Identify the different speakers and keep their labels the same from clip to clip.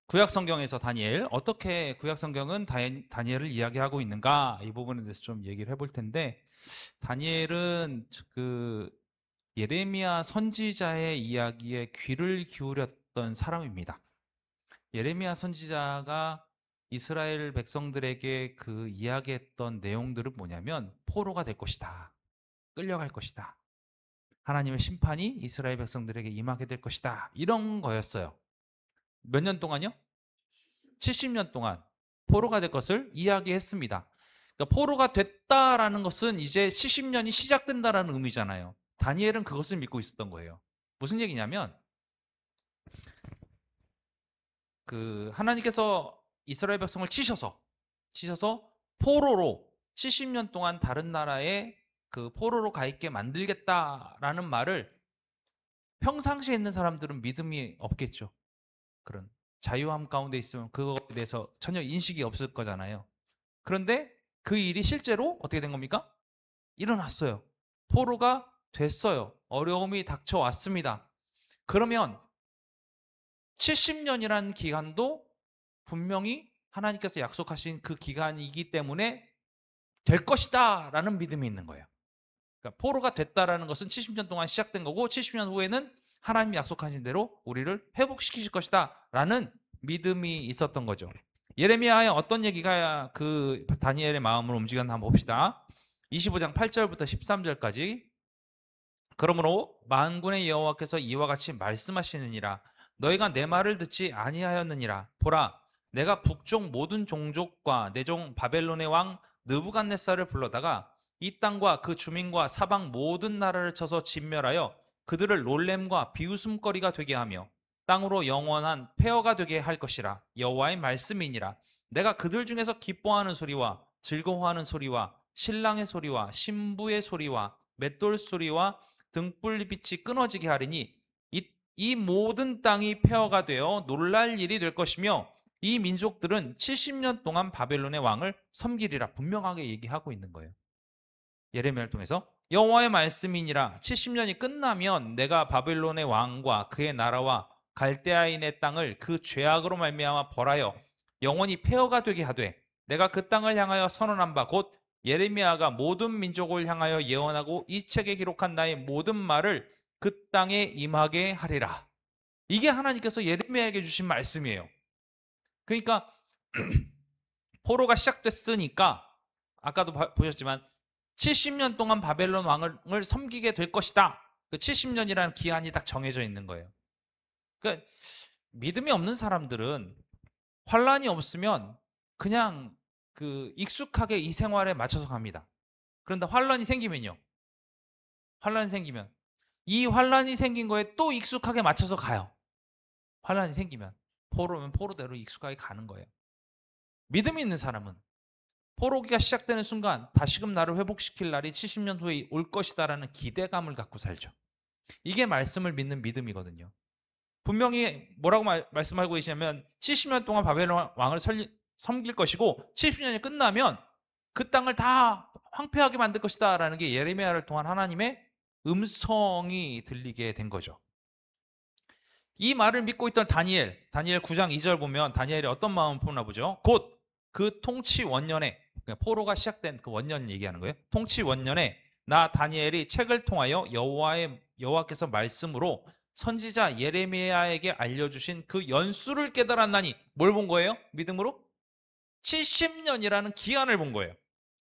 Speaker 1: 구약 성경에서 다니엘, 어떻게 구약 성경은 다니엘을 이야기하고 있는가, 이 부분에 대해서 좀 얘기를 해볼 텐데, 다니엘은 그 예레미야 선지자의 이야기에 귀를 기울였던 사람입니다. 예레미야 선지자가 이스라엘 백성들에게 그 이야기했던 내용들은 뭐냐면, 포로가 될 것이다, 끌려갈 것이다, 하나님의 심판이 이스라엘 백성들에게 임하게 될 것이다, 이런 거였어요. 몇 년 동안요? 70년 동안 포로가 될 것을 이야기했습니다. 그러니까 포로가 됐다라는 것은 이제 70년이 시작된다라는 의미잖아요. 다니엘은 그것을 믿고 있었던 거예요. 무슨 얘기냐면, 그 하나님께서 이스라엘 백성을 치셔서 포로로 70년 동안 다른 나라에 그 포로로 가 있게 만들겠다라는 말을, 평상시에 있는 사람들은 믿음이 없겠죠. 그런 자유함 가운데 있으면 그거에 대해서 전혀 인식이 없을 거잖아요. 그런데 그 일이 실제로 어떻게 된 겁니까? 일어났어요. 포로가 됐어요. 어려움이 닥쳐왔습니다. 그러면 70년이라는 기간도 분명히 하나님께서 약속하신 그 기간이기 때문에 될 것이다 라는 믿음이 있는 거예요. 그러니까 포로가 됐다라는 것은 70년 동안 시작된 거고, 70년 후에는 하나님이 약속하신 대로 우리를 회복시키실 것이다 라는 믿음이 있었던 거죠. 예레미야의 어떤 얘기가 그 다니엘의 마음을 움직였나 한번 봅시다. 25장 8절부터 13절까지. 그러므로 만군의 여호와께서 이와 같이 말씀하시느니라. 너희가 내 말을 듣지 아니하였느니라. 보라, 내가 북쪽 모든 종족과 내 종 바벨론의 왕 느부갓네살을 불러다가 이 땅과 그 주민과 사방 모든 나라를 쳐서 진멸하여 그들을 놀램과 비웃음거리가 되게 하며 땅으로 영원한 폐허가 되게 할 것이라. 여호와의 말씀이니라. 내가 그들 중에서 기뻐하는 소리와 즐거워하는 소리와 신랑의 소리와 신부의 소리와 맷돌 소리와 등불빛이 끊어지게 하리니 이 모든 땅이 폐허가 되어 놀랄 일이 될 것이며, 이 민족들은 70년 동안 바벨론의 왕을 섬기리라. 분명하게 얘기하고 있는 거예요. 예레미야를 통해서 여호와의 말씀이니라. 70년이 끝나면 내가 바벨론의 왕과 그의 나라와 갈대아인의 땅을 그 죄악으로 말미암아 벌하여 영원히 폐허가 되게 하되, 내가 그 땅을 향하여 선언한 바 곧 예레미야가 모든 민족을 향하여 예언하고 이 책에 기록한 나의 모든 말을 그 땅에 임하게 하리라. 이게 하나님께서 예레미야에게 주신 말씀이에요. 그러니까 포로가 시작됐으니까 아까도 보셨지만 70년 동안 바벨론 왕을 섬기게 될 것이다. 그 70년이라는 기한이 딱 정해져 있는 거예요. 그러니까 믿음이 없는 사람들은 환란이 없으면 그냥 그 익숙하게 이 생활에 맞춰서 갑니다. 그런데 환란이 생기면요. 환란이 생기면 이 환란이 생긴 거에 또 익숙하게 맞춰서 가요. 환란이 생기면 포로면 포로대로 익숙하게 가는 거예요. 믿음이 있는 사람은 포로기가 시작되는 순간 다시금 나를 회복시킬 날이 70년 후에 올 것이다라는 기대감을 갖고 살죠. 이게 말씀을 믿는 믿음이거든요. 분명히 뭐라고 말씀하고 계시냐면 70년 동안 바벨론 왕을 섬길 것이고 70년이 끝나면 그 땅을 다 황폐하게 만들 것이다라는 게 예레미야를 통한 하나님의 음성이 들리게 된 거죠. 이 말을 믿고 있던 다니엘 9장 2절 보면 다니엘이 어떤 마음을 품나 보죠. 곧 그 통치 원년에, 포로가 시작된 그 원년 얘기하는 거예요. 통치 원년에 나 다니엘이 책을 통하여 여호와께서 말씀으로 선지자 예레미야에게 알려주신 그 연수를 깨달았나니, 뭘 본 거예요? 믿음으로? 70년이라는 기한을 본 거예요.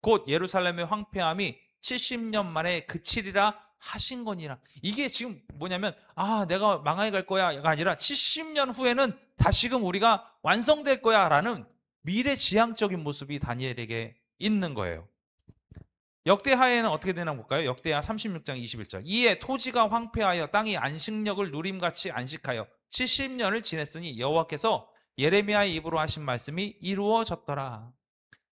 Speaker 1: 곧 예루살렘의 황폐함이 70년 만에 그치리라 하신 거니라. 이게 지금 뭐냐면, 내가 망하게 갈 거야가 아니라 70년 후에는 다시금 우리가 완성될 거야라는 미래지향적인 모습이 다니엘에게 있는 거예요. 역대하에는 어떻게 되나 볼까요? 역대하 36장 21절. 이에 토지가 황폐하여 땅이 안식력을 누림같이 안식하여 70년을 지냈으니 여호와께서 예레미야의 입으로 하신 말씀이 이루어졌더라.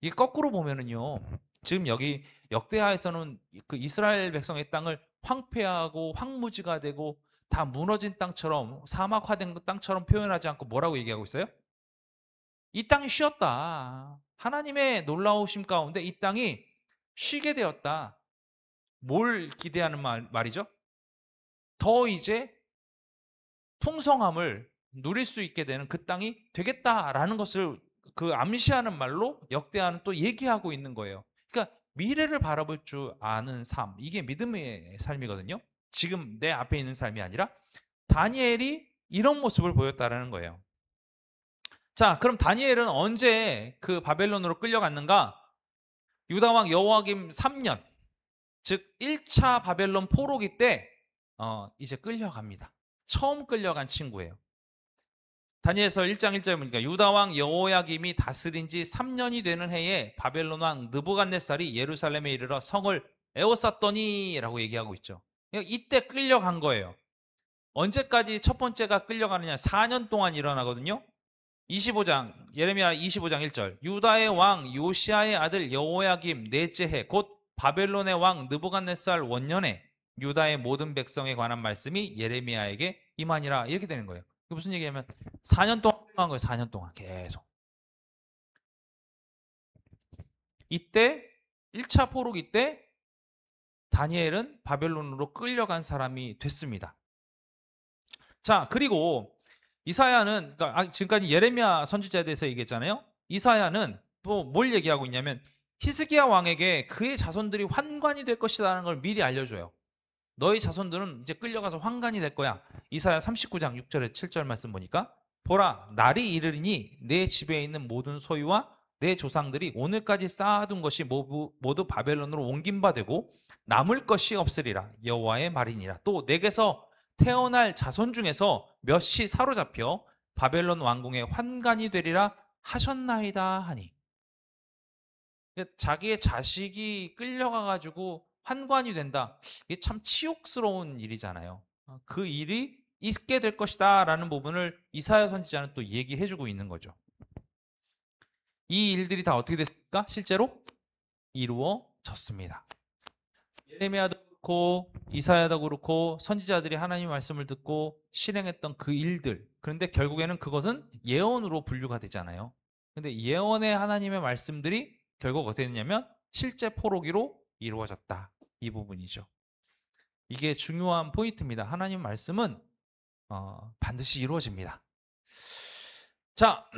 Speaker 1: 이게 거꾸로 보면은요, 지금 여기 역대하에서는 그 이스라엘 백성의 땅을 황폐하고 황무지가 되고 다 무너진 땅처럼, 사막화된 땅처럼 표현하지 않고 뭐라고 얘기하고 있어요? 이 땅이 쉬었다. 하나님의 놀라우심 가운데 이 땅이 쉬게 되었다. 뭘 기대하는 말이죠? 더 이제 풍성함을 누릴 수 있게 되는 그 땅이 되겠다라는 것을 그 암시하는 말로 역대하는 또 얘기하고 있는 거예요. 그러니까 미래를 바라볼 줄 아는 삶, 이게 믿음의 삶이거든요. 지금 내 앞에 있는 삶이 아니라 다니엘이 이런 모습을 보였다라는 거예요. 자, 그럼 다니엘은 언제 그 바벨론으로 끌려갔는가? 유다 왕 여호야김 3년, 즉 1차 바벨론 포로기 때 이제 끌려갑니다. 처음 끌려간 친구예요. 다니엘서 1장 1절에 보니까 유다 왕 여호야김이 다스린 지 3년이 되는 해에 바벨론 왕 느부갓네살이 예루살렘에 이르러 성을 에워쌌더니라고 얘기하고 있죠. 이때 끌려간 거예요. 언제까지 첫 번째가 끌려가느냐? 4년 동안 일어나거든요. 25장 예레미야 25장 1절 유다의 왕 요시아의 아들 여호야김 넷째 해 곧 바벨론의 왕 느부갓네살 원년에 유다의 모든 백성에 관한 말씀이 예레미야에게 임하니라. 이렇게 되는 거예요. 무슨 얘기냐면 4년 동안 한 거예요. 4년 동안 계속. 이때 1차 포로기 때 다니엘은 바벨론으로 끌려간 사람이 됐습니다. 자, 그리고 이사야는, 그러니까 지금까지 예레미야 선지자에 대해서 얘기했잖아요. 이사야는 또 뭘 얘기하고 있냐면 히스기야 왕에게 그의 자손들이 환관이 될 것이라는 걸 미리 알려줘요. 너희 자손들은 이제 끌려가서 환관이 될 거야. 이사야 39장 6절에 7절 말씀 보니까 보라, 날이 이르리니 내 집에 있는 모든 소유와 내 조상들이 오늘까지 쌓아둔 것이 모두 바벨론으로 옮긴 바 되고 남을 것이 없으리라. 여호와의 말이니라. 또 내게서 태어날 자손 중에서 몇이 사로잡혀 바벨론 왕궁의 환관이 되리라 하셨나이다 하니. 자기의 자식이 끌려가가지고 환관이 된다. 이게 참 치욕스러운 일이잖아요. 그 일이 있게 될 것이다 라는 부분을 이사야 선지자는 또 얘기해주고 있는 거죠. 이 일들이 다 어떻게 됐을까? 실제로 이루어졌습니다. 예레미야도 그렇고 이사야도 그렇고 선지자들이 하나님의 말씀을 듣고 실행했던 그 일들, 그런데 결국에는 그것은 예언으로 분류가 되잖아요. 근데 예언의 하나님의 말씀들이 결국 어떻게 됐냐면 실제 포로기로 이루어졌다. 이 부분이죠. 이게 중요한 포인트입니다. 하나님 말씀은 반드시 이루어집니다. 자,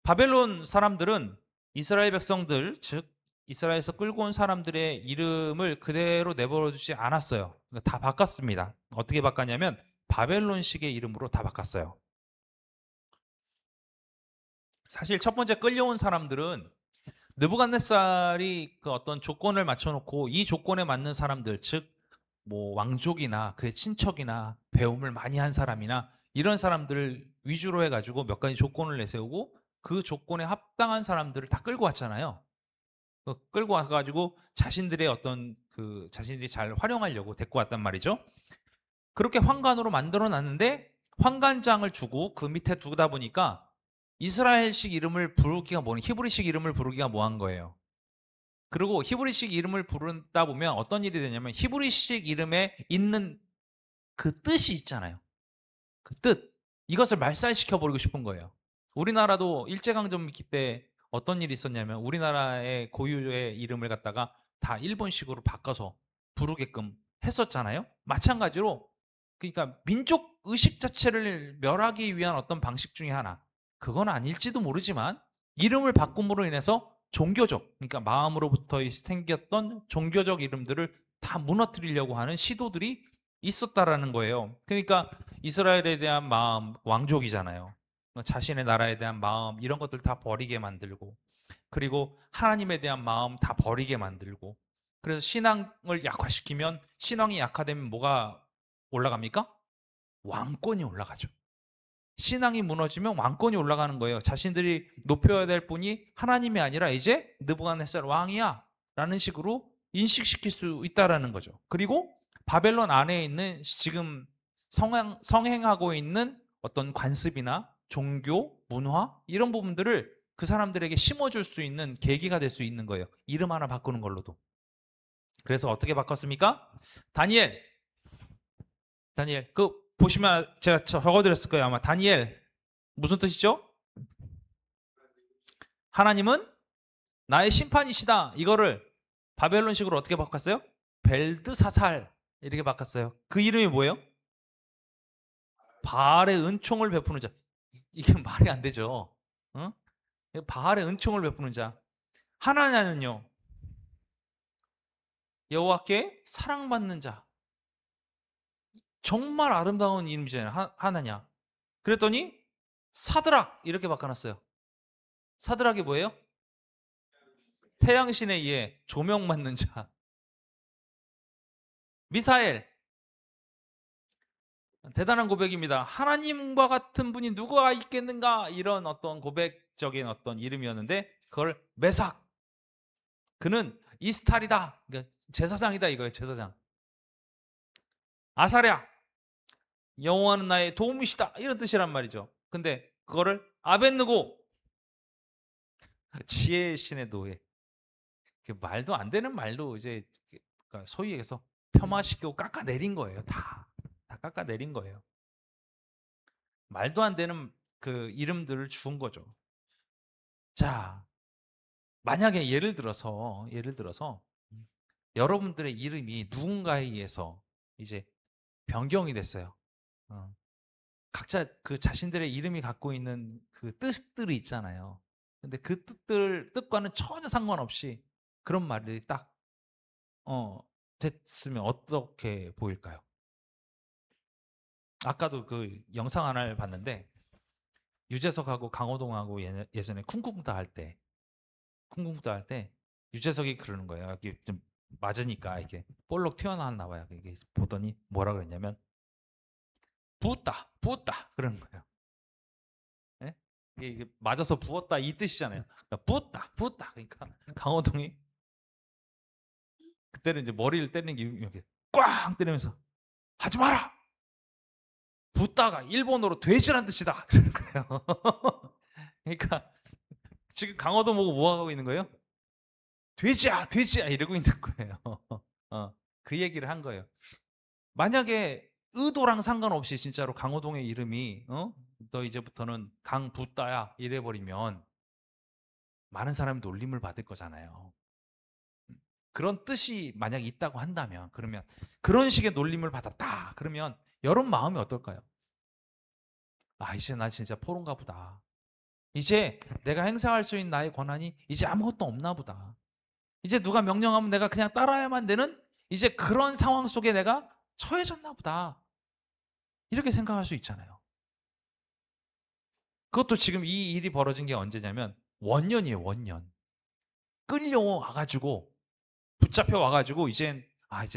Speaker 1: 바벨론 사람들은 이스라엘 백성들, 즉 이스라엘에서 끌고 온 사람들의 이름을 그대로 내버려 두지 않았어요. 다 바꿨습니다. 어떻게 바꿨냐면 바벨론식의 이름으로 다 바꿨어요. 사실 첫 번째 끌려온 사람들은 느부갓네살이 그 어떤 조건을 맞춰놓고 이 조건에 맞는 사람들, 즉 뭐 왕족이나 그의 친척이나 배움을 많이 한 사람이나 이런 사람들을 위주로 해가지고 몇 가지 조건을 내세우고 그 조건에 합당한 사람들을 다 끌고 왔잖아요. 끌고 와가지고 자신들의 어떤 그 자신들이 잘 활용하려고 데리고 왔단 말이죠. 그렇게 환관으로 만들어 놨는데 환관장을 주고 그 밑에 두다 보니까 이스라엘식 이름을 부르기가 뭐니, 히브리식 이름을 부르기가 뭐한 거예요. 그리고 히브리식 이름을 부르다 보면 어떤 일이 되냐면 히브리식 이름에 있는 그 뜻이 있잖아요. 그 뜻, 이것을 말살시켜 버리고 싶은 거예요. 우리나라도 일제강점기 때 어떤 일이 있었냐면 우리나라의 고유의 이름을 갖다가 다 일본식으로 바꿔서 부르게끔 했었잖아요. 마찬가지로 그러니까 민족 의식 자체를 멸하기 위한 어떤 방식 중에 하나, 그건 아닐지도 모르지만 이름을 바꿈으로 인해서 종교적, 그러니까 마음으로부터 생겼던 종교적 이름들을 다 무너뜨리려고 하는 시도들이 있었다라는 거예요. 그러니까 이스라엘에 대한 마음, 왕족이잖아요. 자신의 나라에 대한 마음, 이런 것들 다 버리게 만들고, 그리고 하나님에 대한 마음 다 버리게 만들고, 그래서 신앙을 약화시키면, 신앙이 약화되면 뭐가 올라갑니까? 왕권이 올라가죠. 신앙이 무너지면 왕권이 올라가는 거예요. 자신들이 높여야 될 분이 하나님이 아니라 이제 느부갓네살 왕이야 라는 식으로 인식시킬 수 있다라는 거죠. 그리고 바벨론 안에 있는 지금 성행하고 있는 어떤 관습이나 종교, 문화 이런 부분들을 그 사람들에게 심어줄 수 있는 계기가 될 수 있는 거예요. 이름 하나 바꾸는 걸로도. 그래서 어떻게 바꿨습니까? 다니엘, 그 보시면 제가 적어드렸을 거예요. 아마 다니엘 무슨 뜻이죠? 하나님은 나의 심판이시다. 이거를 바벨론식으로 어떻게 바꿨어요? 벨드사살 이렇게 바꿨어요. 그 이름이 뭐예요? 바알의 은총을 베푸는 자. 이게 말이 안 되죠. 응? 바알의 은총을 베푸는 자. 하나냐는요. 여호와께 사랑받는 자. 정말 아름다운 이름이잖아요. 하나냐. 그랬더니 사드락 이렇게 바꿔놨어요. 사드락이 뭐예요? 태양신에 의해 조명받는 자. 미사엘. 대단한 고백입니다. 하나님과 같은 분이 누가 있겠는가? 이런 어떤 고백적인 어떤 이름이었는데 그걸 메삭. 그는 이스탈이다. 그러니까 제사장이다 이거예요. 제사장. 아사랴. 여호와는 나의 도움이시다. 이런 뜻이란 말이죠. 근데 그거를 아벤느고. 지혜의 신의 노예. 말도 안 되는 말로 이제 그러니까 소위 얘기해서 폄하시키고 깎아내린 거예요. 다 깎아내린 거예요. 말도 안 되는 그 이름들을 주은 거죠. 자, 만약에 예를 들어서 여러분들의 이름이 누군가에 의해서 이제 변경이 됐어요. 각자 그 자신들의 이름이 갖고 있는 그 뜻들이 있잖아요. 근데 그 뜻과는 전혀 상관없이 그런 말들이 딱 됐으면 어떻게 보일까요? 아까도 그 영상 하나를 봤는데 유재석하고 강호동하고 예전에 쿵쿵따 할 때 유재석이 그러는 거예요. 이게 좀 맞으니까 이게 볼록 튀어나왔나 봐요. 이게 보더니 뭐라 그랬냐면 부었다 그러는 거예요. 예? 이게 맞아서 부었다 이 뜻이잖아요. 그러니까 부었다. 그러니까 강호동이 그때는 이제 머리를 때리는 게 이렇게 꽝 때리면서 하지 마라. 붓다가 일본어로 돼지란 뜻이다. 그러는 거예요. 그러니까 지금 강호동 보고 뭐 하고 있는 거예요? 돼지야 이러고 있는 거예요. 그 얘기를 한 거예요. 만약에 의도랑 상관없이 진짜로 강호동의 이름이 너 이제부터는 강붓다야 이래버리면 많은 사람이 놀림을 받을 거잖아요. 그런 뜻이 만약 있다고 한다면 그러면 그런 식의 놀림을 받았다. 그러면 여러분 마음이 어떨까요? 아 이제 나 진짜 포로인가 보다. 이제 내가 행사할 수 있는 나의 권한이 이제 아무것도 없나 보다. 이제 누가 명령하면 내가 그냥 따라야만 되는 이제 그런 상황 속에 내가 처해졌나 보다. 이렇게 생각할 수 있잖아요. 그것도 지금 이 일이 벌어진 게 언제냐면 원년이에요. 원년. 끌려와가지고 붙잡혀 와가지고 이제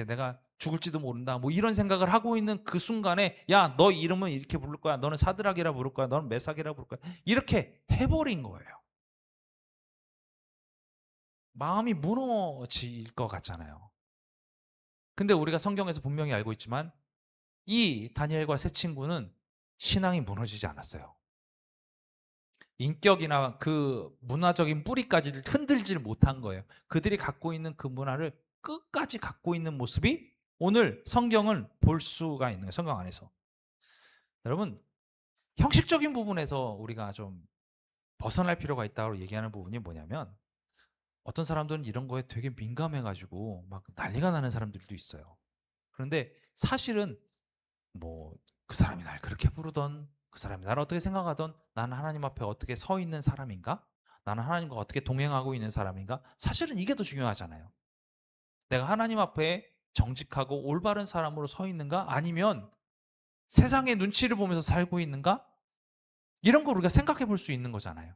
Speaker 1: 내가 죽을지도 모른다. 뭐 이런 생각을 하고 있는 그 순간에 야, 너 이름은 이렇게 부를 거야. 너는 사드락이라 부를 거야. 너는 메삭이라 부를 거야. 이렇게 해버린 거예요. 마음이 무너질 것 같잖아요. 근데 우리가 성경에서 분명히 알고 있지만 이 다니엘과 세 친구는 신앙이 무너지지 않았어요. 인격이나 그 문화적인 뿌리까지를 흔들지를 못한 거예요. 그들이 갖고 있는 그 문화를 끝까지 갖고 있는 모습이 오늘 성경을 볼 수가 있는 거예요. 성경 안에서. 여러분, 형식적인 부분에서 우리가 좀 벗어날 필요가 있다고 얘기하는 부분이 뭐냐면 어떤 사람들은 이런 거에 되게 민감해가지고 막 난리가 나는 사람들도 있어요. 그런데 사실은 뭐 그 사람이 날 그렇게 부르던 그 사람이 나를 어떻게 생각하던 나는 하나님 앞에 어떻게 서 있는 사람인가? 나는 하나님과 어떻게 동행하고 있는 사람인가? 사실은 이게 더 중요하잖아요. 내가 하나님 앞에 정직하고 올바른 사람으로 서 있는가? 아니면 세상의 눈치를 보면서 살고 있는가? 이런 걸 우리가 생각해 볼 수 있는 거잖아요.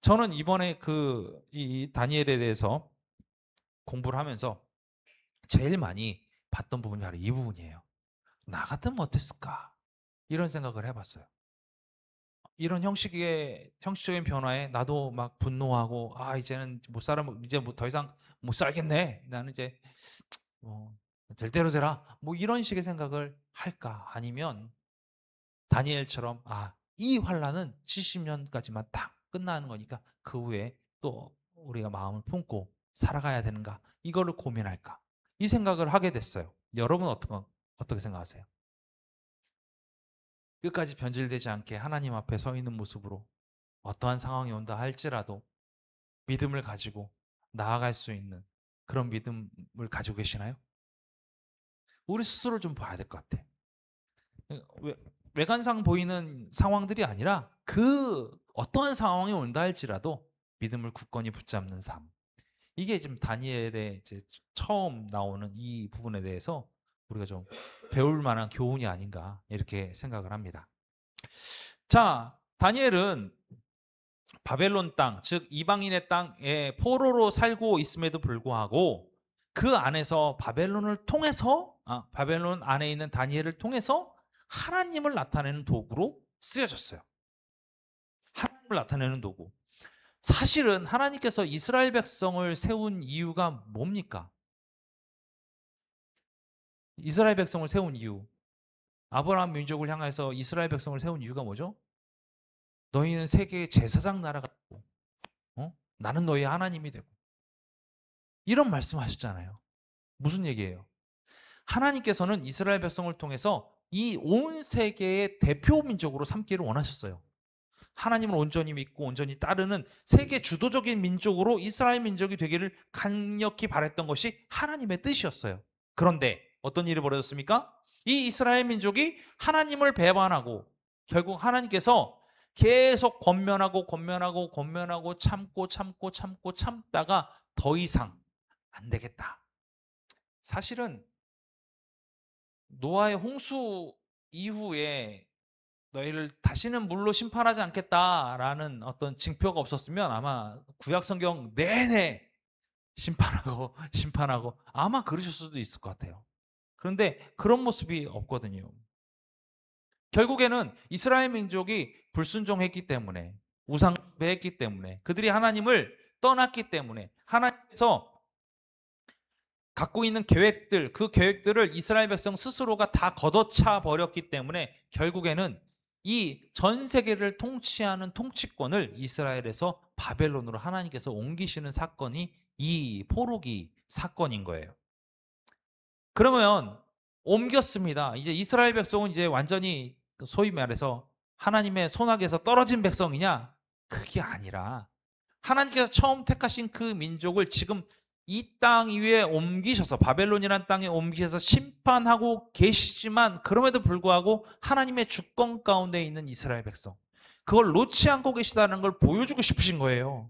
Speaker 1: 저는 이번에 이 다니엘에 대해서 공부를 하면서 제일 많이 봤던 부분이 바로 이 부분이에요. 나 같으면 어땠을까? 이런 생각을 해봤어요. 이런 형식적인 변화에 나도 막 분노하고 이제는 못 살아 이제 뭐 더 이상 못 살겠네. 나는 이제 될 대로 되라. 뭐 이런 식의 생각을 할까? 아니면 다니엘처럼 이 환란은 70년까지만 딱 끝나는 거니까 그 후에 또 우리가 마음을 품고 살아가야 되는가? 이거를 고민할까? 이 생각을 하게 됐어요. 여러분 어떻게 생각하세요? 끝까지 변질되지 않게 하나님 앞에 서 있는 모습으로 어떠한 상황이 온다 할지라도 믿음을 가지고 나아갈 수 있는 그런 믿음을 가지고 계시나요? 우리 스스로를 좀 봐야 될 것 같아. 왜? 외관상 보이는 상황들이 아니라 그 어떠한 상황이 온다 할지라도 믿음을 굳건히 붙잡는 삶. 이게 지금 다니엘의 이제 처음 나오는 이 부분에 대해서 우리가 좀 배울 만한 교훈이 아닌가 이렇게 생각을 합니다. 자, 다니엘은 바벨론 땅, 즉 이방인의 땅에 포로로 살고 있음에도 불구하고 그 안에서 바벨론 안에 있는 다니엘을 통해서 하나님을 나타내는 도구로 쓰여졌어요. 하나님을 나타내는 도구. 사실은 하나님께서 이스라엘 백성을 세운 이유가 뭡니까? 이스라엘 백성을 세운 이유. 아브라함 민족을 향해서 이스라엘 백성을 세운 이유가 뭐죠? 너희는 세계의 제사장 나라가 되고, 나는 너희 하나님이 되고. 이런 말씀하셨잖아요. 무슨 얘기예요? 하나님께서는 이스라엘 백성을 통해서 이 온 세계의 대표 민족으로 삼기를 원하셨어요. 하나님을 온전히 믿고 온전히 따르는 세계 주도적인 민족으로 이스라엘 민족이 되기를 강력히 바랬던 것이 하나님의 뜻이었어요. 그런데 어떤 일이 벌어졌습니까? 이 이스라엘 민족이 하나님을 배반하고 결국 하나님께서 계속 권면하고 참다가 더 이상 안 되겠다. 사실은 노아의 홍수 이후에 너희를 다시는 물로 심판하지 않겠다라는 어떤 징표가 없었으면 아마 구약 성경 내내 심판하고 아마 그러실 수도 있을 것 같아요. 그런데 그런 모습이 없거든요. 결국에는 이스라엘 민족이 불순종했기 때문에 우상배했기 때문에 그들이 하나님을 떠났기 때문에 하나님께서 갖고 있는 계획들, 그 계획들을 이스라엘 백성 스스로가 다 걷어차 버렸기 때문에 결국에는 이 전 세계를 통치하는 통치권을 이스라엘에서 바벨론으로 하나님께서 옮기시는 사건이 이 포로기 사건인 거예요. 그러면 옮겼습니다. 이제 이스라엘 백성은 이제 완전히 소위 말해서 하나님의 손아귀에서 떨어진 백성이냐? 그게 아니라 하나님께서 처음 택하신 그 민족을 지금 이 땅 위에 옮기셔서 바벨론이라는 땅에 옮기셔서 심판하고 계시지만 그럼에도 불구하고 하나님의 주권 가운데 있는 이스라엘 백성 그걸 놓지 않고 계시다는 걸 보여주고 싶으신 거예요.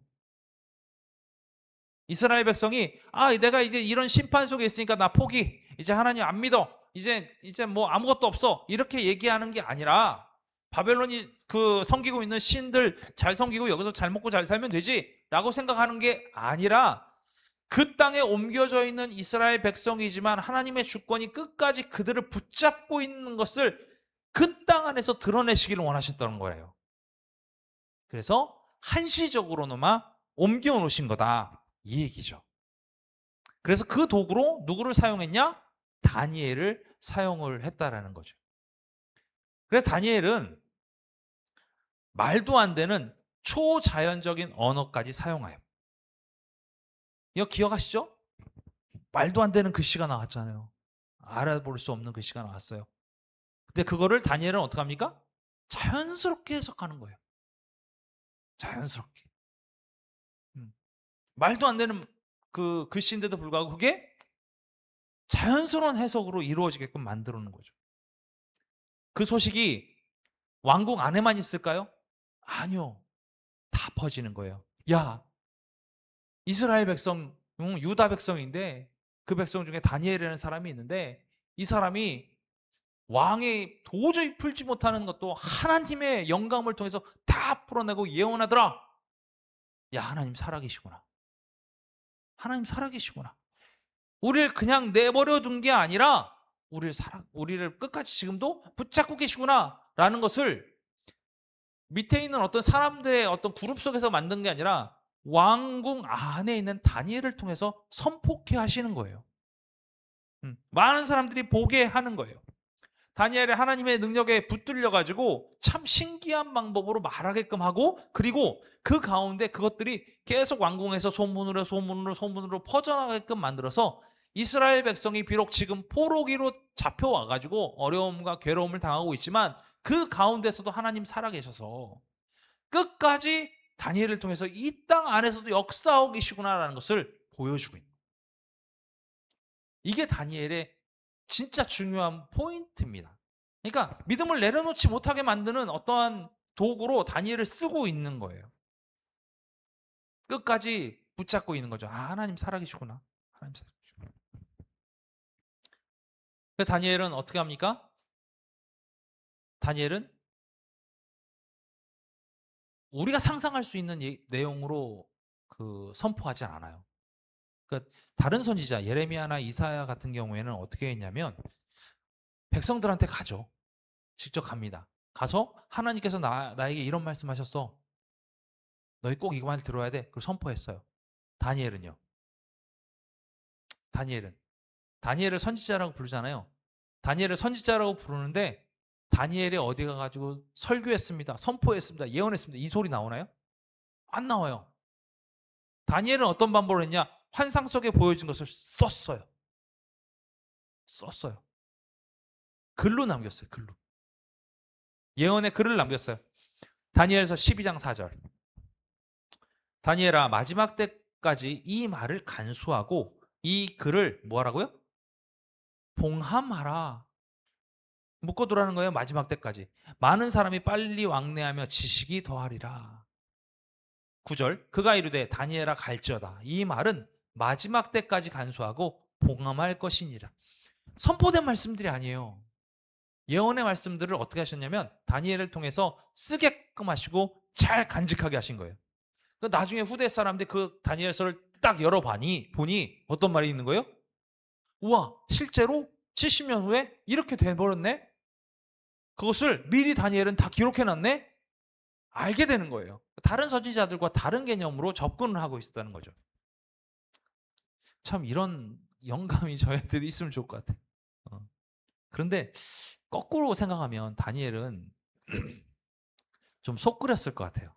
Speaker 1: 이스라엘 백성이 내가 이제 이런 심판 속에 있으니까 나 포기 이제 하나님 안 믿어 이제 뭐 아무것도 없어 이렇게 얘기하는 게 아니라 바벨론이 그 섬기고 있는 신들 잘 섬기고 여기서 잘 먹고 잘 살면 되지 라고 생각하는 게 아니라 그 땅에 옮겨져 있는 이스라엘 백성이지만 하나님의 주권이 끝까지 그들을 붙잡고 있는 것을 그 땅 안에서 드러내시기를 원하셨다는 거예요. 그래서 한시적으로나마 옮겨 놓으신 거다 이 얘기죠. 그래서 그 도구로 누구를 사용했냐? 다니엘을 사용을 했다라는 거죠. 그래서 다니엘은 말도 안 되는 초자연적인 언어까지 사용해요. 이거 기억하시죠? 말도 안 되는 글씨가 나왔잖아요. 알아볼 수 없는 글씨가 나왔어요. 근데 그거를 다니엘은 어떻게 합니까? 자연스럽게 해석하는 거예요. 자연스럽게. 말도 안 되는 그 글씨인데도 불구하고 그게 자연스러운 해석으로 이루어지게끔 만들어 놓은 거죠. 그 소식이 왕궁 안에만 있을까요? 아니요. 다 퍼지는 거예요. 야, 이스라엘 백성, 유다 백성인데 그 백성 중에 다니엘이라는 사람이 있는데 이 사람이 왕이 도저히 풀지 못하는 것도 하나님의 영감을 통해서 다 풀어내고 예언하더라. 야, 하나님 살아계시구나. 하나님 살아계시구나. 우리를 그냥 내버려 둔 게 아니라 우리를 끝까지 지금도 붙잡고 계시구나 라는 것을 밑에 있는 어떤 사람들의 어떤 그룹 속에서 만든 게 아니라 왕궁 안에 있는 다니엘을 통해서 선포케 하시는 거예요. 많은 사람들이 보게 하는 거예요. 다니엘의 하나님의 능력에 붙들려 가지고 참 신기한 방법으로 말하게끔 하고 그리고 그 가운데 그것들이 계속 왕궁에서 소문으로 퍼져나가게끔 만들어서 이스라엘 백성이 비록 지금 포로기로 잡혀와 가지고 어려움과 괴로움을 당하고 있지만 그 가운데서도 하나님 살아계셔서 끝까지 다니엘을 통해서 이 땅 안에서도 역사하고 계시구나라는 것을 보여주고 있는 거예요. 이게 다니엘의 진짜 중요한 포인트입니다. 그러니까 믿음을 내려놓지 못하게 만드는 어떠한 도구로 다니엘을 쓰고 있는 거예요. 끝까지 붙잡고 있는 거죠. 아, 하나님 살아계시구나. 하나님 살아계시구나. 그래서 다니엘은 어떻게 합니까? 다니엘은 우리가 상상할 수 있는 내용으로 선포하지 않아요. 그러니까 다른 선지자 예레미야나 이사야 같은 경우에는 어떻게 했냐면 백성들한테 가죠. 직접 갑니다. 가서 하나님께서 나에게 이런 말씀하셨어. 너희 꼭 이거 말 들어야 돼. 그걸 선포했어요. 다니엘은요. 다니엘을 선지자라고 부르잖아요. 다니엘을 선지자라고 부르는데 다니엘이 어디 가가지고 설교했습니다. 선포했습니다. 예언했습니다. 이 소리 나오나요? 안 나와요. 다니엘은 어떤 방법을 했냐? 환상 속에 보여진 것을 썼어요. 글로 남겼어요. 글로. 예언의 글을 남겼어요. 다니엘서 12장 4절. 다니엘아 마지막 때까지 이 말을 간수하고 이 글을 뭐하라고요? 봉함하라. 묶어두라는 거예요. 마지막 때까지. 많은 사람이 빨리 왕래하며 지식이 더하리라. 9절. 그가 이르되 다니엘아 갈지어다. 이 말은 마지막 때까지 간수하고 봉함할 것이니라. 선포된 말씀들이 아니에요. 예언의 말씀들을 어떻게 하셨냐면 다니엘을 통해서 쓰게끔 하시고 잘 간직하게 하신 거예요. 나중에 후대 사람들이 그 다니엘서를 딱 열어보니 어떤 말이 있는 거예요? 우와, 실제로 70년 후에 이렇게 돼버렸네? 그것을 미리 다니엘은 다 기록해놨네? 알게 되는 거예요. 다른 선지자들과 다른 개념으로 접근을 하고 있었다는 거죠. 참 이런 영감이 저희들이 있으면 좋을 것 같아요. 그런데 거꾸로 생각하면 다니엘은 좀 속 끓였을 것 같아요.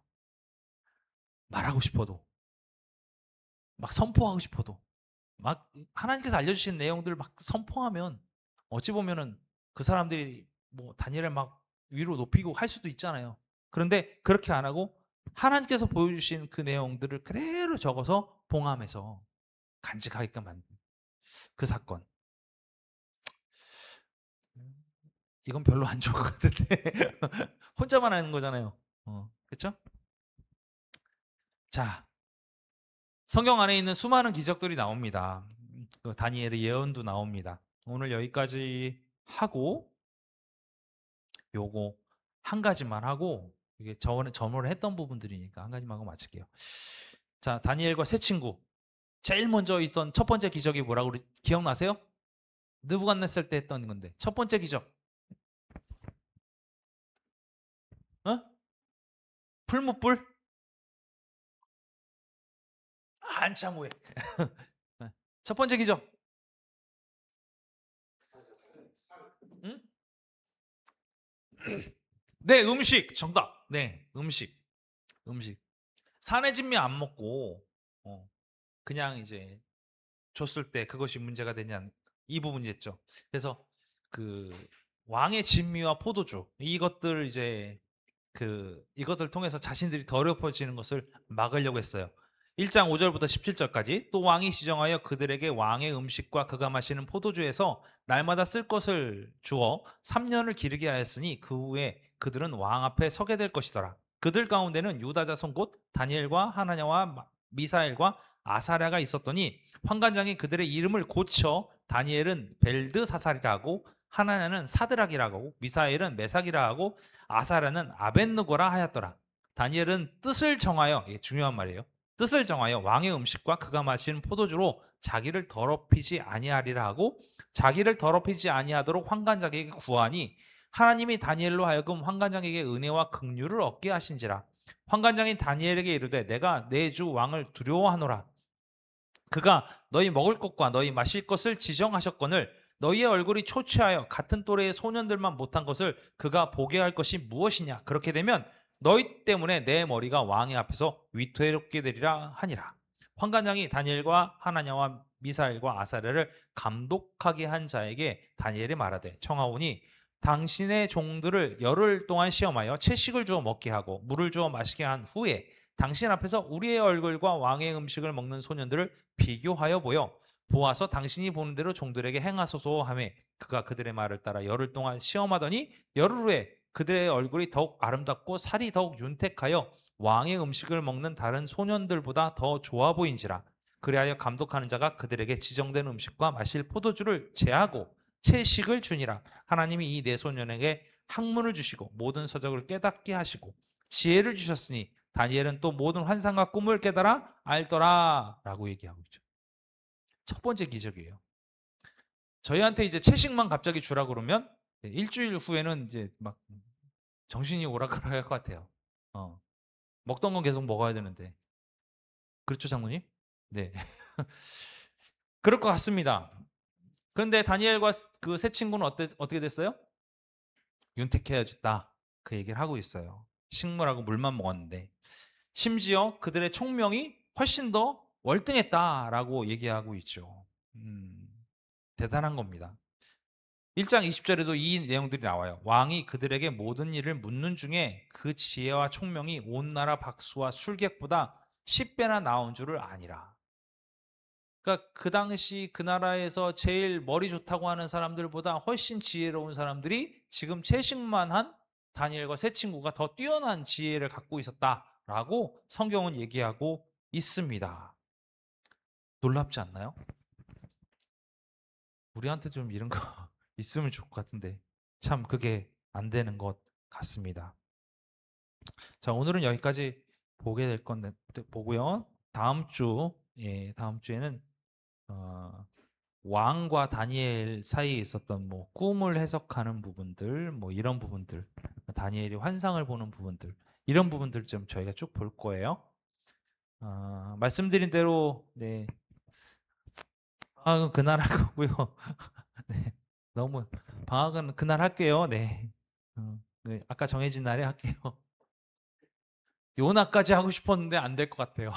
Speaker 1: 말하고 싶어도 막 선포하고 싶어도 막 하나님께서 알려주신 내용들을 막 선포하면 어찌 보면은 그 사람들이 뭐 다니엘을 막 위로 높이고 할 수도 있잖아요. 그런데 그렇게 안 하고 하나님께서 보여주신 그 내용들을 그대로 적어서 봉함해서 간직하게끔 만든 그 사건. 이건 별로 안 좋은 것 같은데 혼자만 하는 거잖아요. 그렇죠? 자, 성경 안에 있는 수많은 기적들이 나옵니다. 다니엘의 예언도 나옵니다. 오늘 여기까지 하고 요거 한 가지만 하고 이게 저번에 했던 부분들이니까 한 가지만 하고 마칠게요. 자, 다니엘과 세 친구. 제일 먼저 있던 첫 번째 기적이 뭐라고 기억나세요? 느부갓네살 때 했던 건데 첫 번째 기적. 풀무불? 한참 후에. 첫 번째 기적. 응? 네, 음식. 정답. 네, 음식. 산의 진미 안 먹고 그냥 이제 줬을 때 그것이 문제가 되냐 이 부분이었죠. 그래서 그 왕의 진미와 포도주 이것들 이제 이것들 통해서 자신들이 더럽혀지는 것을 막으려고 했어요. 1장 5절부터 17절까지 또 왕이 지정하여 그들에게 왕의 음식과 그가 마시는 포도주에서 날마다 쓸 것을 주어 3년을 기르게 하였으니 그 후에 그들은 왕 앞에 서게 될 것이더라. 그들 가운데는 유다 자손 곧 다니엘과 하나냐와 미사엘과 아사랴가 있었더니 환관장이 그들의 이름을 고쳐 다니엘은 벨드사살이라고 하나냐는 사드락이라고 미사엘은 메삭이라 하고 아사랴는 아벳느고라 하였더라. 다니엘은 뜻을 정하여 이게 중요한 말이에요. 뜻을 정하여 왕의 음식과 그가 마시는 포도주로 자기를 더럽히지 아니하리라 하고 자기를 더럽히지 아니하도록 환관장에게 구하니 하나님이 다니엘로 하여금 환관장에게 은혜와 긍휼을 얻게 하신지라. 환관장이 다니엘에게 이르되 내가 내 주 왕을 두려워하노라. 그가 너희 먹을 것과 너희 마실 것을 지정하셨거늘 너희의 얼굴이 초췌하여 같은 또래의 소년들만 못한 것을 그가 보게 할 것이 무엇이냐. 그렇게 되면 너희 때문에 내 머리가 왕의 앞에서 위태롭게 되리라 하니라. 환관장이 다니엘과 하나냐와 미사엘과 아사랴를 감독하게 한 자에게 다니엘이 말하되 청하오니 당신의 종들을 열흘 동안 시험하여 채식을 주어 먹게 하고 물을 주어 마시게 한 후에 당신 앞에서 우리의 얼굴과 왕의 음식을 먹는 소년들을 비교하여 보여 보아서 당신이 보는 대로 종들에게 행하소서 하매 그가 그들의 말을 따라 열흘 동안 시험하더니 열흘 후에 그들의 얼굴이 더욱 아름답고 살이 더욱 윤택하여 왕의 음식을 먹는 다른 소년들보다 더 좋아 보인지라. 그리하여 감독하는 자가 그들에게 지정된 음식과 마실 포도주를 제하고 채식을 주니라. 하나님이 이 네 소년에게 학문을 주시고 모든 서적을 깨닫게 하시고 지혜를 주셨으니 다니엘은 또 모든 환상과 꿈을 깨달아 알더라 라고 얘기하고 있죠. 첫 번째 기적이에요. 저희한테 이제 채식만 갑자기 주라 그러면 일주일 후에는 이제 막 정신이 오락가락 것 같아요. 어. 먹던 건 계속 먹어야 되는데. 그렇죠, 장로님? 네. 그럴 것 같습니다. 그런데 다니엘과 그 세 친구는 어떻게 됐어요? 윤택해졌다. 그 얘기를 하고 있어요. 식물하고 물만 먹었는데. 심지어 그들의 총명이 훨씬 더 월등했다라고 얘기하고 있죠. 대단한 겁니다. 1장 20절에도 이 내용들이 나와요. 왕이 그들에게 모든 일을 묻는 중에 그 지혜와 총명이 온 나라 박수와 술객보다 10배나 나온 줄을 아니라. 그러니까 그 당시 그 나라에서 제일 머리 좋다고 하는 사람들보다 훨씬 지혜로운 사람들이 지금 채식만 한 다니엘과 세 친구가 더 뛰어난 지혜를 갖고 있었다라고 성경은 얘기하고 있습니다. 놀랍지 않나요? 우리한테 좀 이런 거 있으면 좋을 것 같은데 참 그게 안 되는 것 같습니다. 자, 오늘은 여기까지 보게 될 건데 보고요. 다음 주에는 어, 왕과 다니엘 사이에 있었던 뭐 꿈을 해석하는 부분들, 뭐 이런 부분들, 다니엘이 환상을 보는 부분들, 이런 부분들 좀 저희가 쭉 볼 거예요. 말씀드린 대로 네, 방학은 그날 하고요. 네, 너무 방학은 그날 할게요. 네, 네, 아까 정해진 날에 할게요. 요나까지 하고 싶었는데 안 될 것 같아요.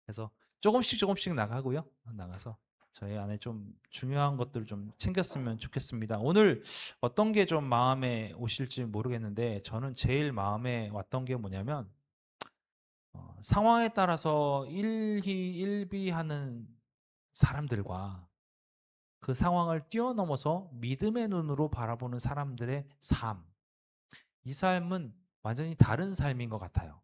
Speaker 1: 그래서 조금씩 나가고요. 나가서 저희 안에 좀 중요한 것들을 좀 챙겼으면 좋겠습니다. 오늘 어떤 게 좀 마음에 오실지 모르겠는데 저는 제일 마음에 왔던 게 뭐냐면 상황에 따라서 일비하는 사람들과 그 상황을 뛰어넘어서 믿음의 눈으로 바라보는 사람들의 삶. 이 삶은 완전히 다른 삶인 것 같아요.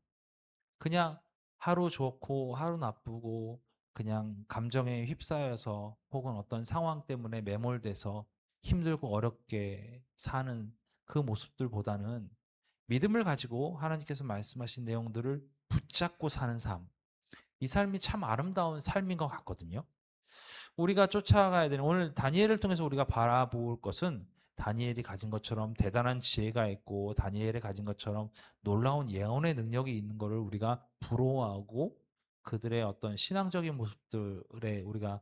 Speaker 1: 그냥 하루 좋고 하루 나쁘고 그냥 감정에 휩싸여서 혹은 어떤 상황 때문에 매몰돼서 힘들고 어렵게 사는 그 모습들보다는 믿음을 가지고 하나님께서 말씀하신 내용들을 붙잡고 사는 삶. 이 삶이 참 아름다운 삶인 것 같거든요. 우리가 쫓아가야 되는 오늘 다니엘을 통해서 우리가 바라볼 것은 다니엘이 가진 것처럼 대단한 지혜가 있고 다니엘이 가진 것처럼 놀라운 예언의 능력이 있는 것을 우리가 부러워하고 그들의 어떤 신앙적인 모습들에 우리가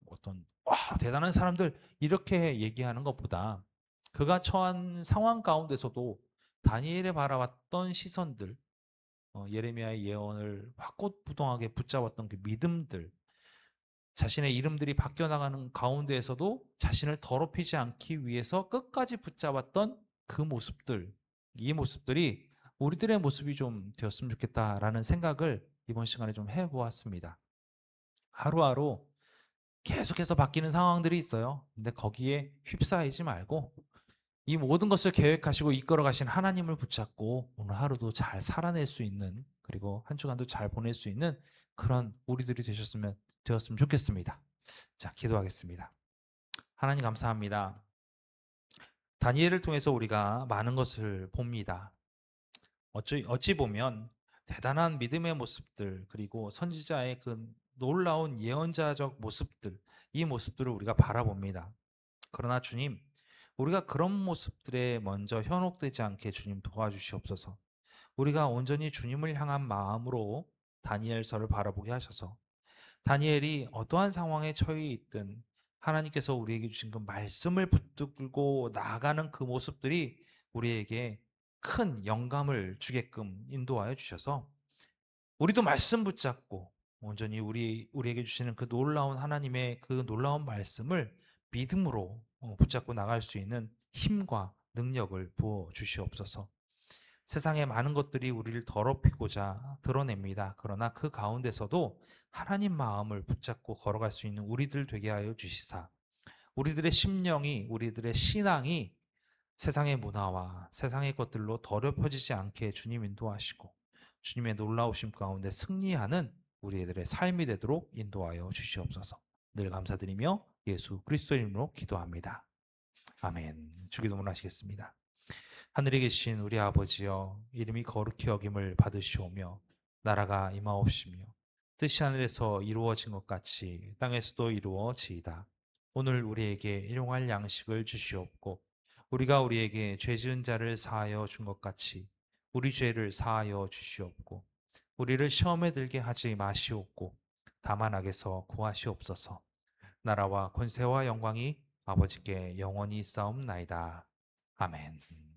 Speaker 1: 어떤 와 대단한 사람들 이렇게 얘기하는 것보다 그가 처한 상황 가운데서도 다니엘에 바라봤던 시선들 예레미야의 예언을 확고부동하게 붙잡았던 그 믿음들 자신의 이름들이 바뀌어 나가는 가운데에서도 자신을 더럽히지 않기 위해서 끝까지 붙잡았던 그 모습들, 이 모습들이 우리들의 모습이 좀 되었으면 좋겠다라는 생각을 이번 시간에 좀 해보았습니다. 하루하루 계속해서 바뀌는 상황들이 있어요. 근데 거기에 휩싸이지 말고 이 모든 것을 계획하시고 이끌어 가신 하나님을 붙잡고 오늘 하루도 잘 살아낼 수 있는 그리고 한 주간도 잘 보낼 수 있는 그런 우리들이 되었으면 좋겠습니다. 자, 기도하겠습니다. 하나님 감사합니다. 다니엘을 통해서 우리가 많은 것을 봅니다. 어찌 보면 대단한 믿음의 모습들 그리고 선지자의 그 놀라운 예언자적 모습들 이 모습들을 우리가 바라봅니다. 그러나 주님, 우리가 그런 모습들에 먼저 현혹되지 않게 주님 도와주시옵소서. 우리가 온전히 주님을 향한 마음으로 다니엘서를 바라보게 하셔서 다니엘이 어떠한 상황에 처해 있든 하나님께서 우리에게 주신 그 말씀을 붙들고 나아가는 그 모습들이 우리에게 큰 영감을 주게끔 인도하여 주셔서 우리도 말씀 붙잡고 온전히 우리에게 주시는 그 놀라운 하나님의 그 놀라운 말씀을 믿음으로 붙잡고 나갈 수 있는 힘과 능력을 부어 주시옵소서. 세상의 많은 것들이 우리를 더럽히고자 드러냅니다. 그러나 그 가운데서도 하나님 마음을 붙잡고 걸어갈 수 있는 우리들 되게 하여 주시사 우리들의 심령이 우리들의 신앙이 세상의 문화와 세상의 것들로 더럽혀지지 않게 주님 인도하시고 주님의 놀라우심 가운데 승리하는 우리들의 삶이 되도록 인도하여 주시옵소서. 늘 감사드리며 예수 그리스도 이름으로 기도합니다. 아멘. 주기도문 하시겠습니다. 하늘에 계신 우리 아버지여, 이름이 거룩히 여김을 받으시오며 나라가 임하옵시며 뜻이 하늘에서 이루어진 것 같이 땅에서도 이루어지이다. 오늘 우리에게 일용할 양식을 주시옵고 우리가 우리에게 죄 지은 자를 사하여 준 것 같이 우리 죄를 사하여 주시옵고 우리를 시험에 들게 하지 마시옵고 다만 악에서 구하시옵소서. 나라와 권세와 영광이 아버지께 영원히 있사옵나이다. 아멘.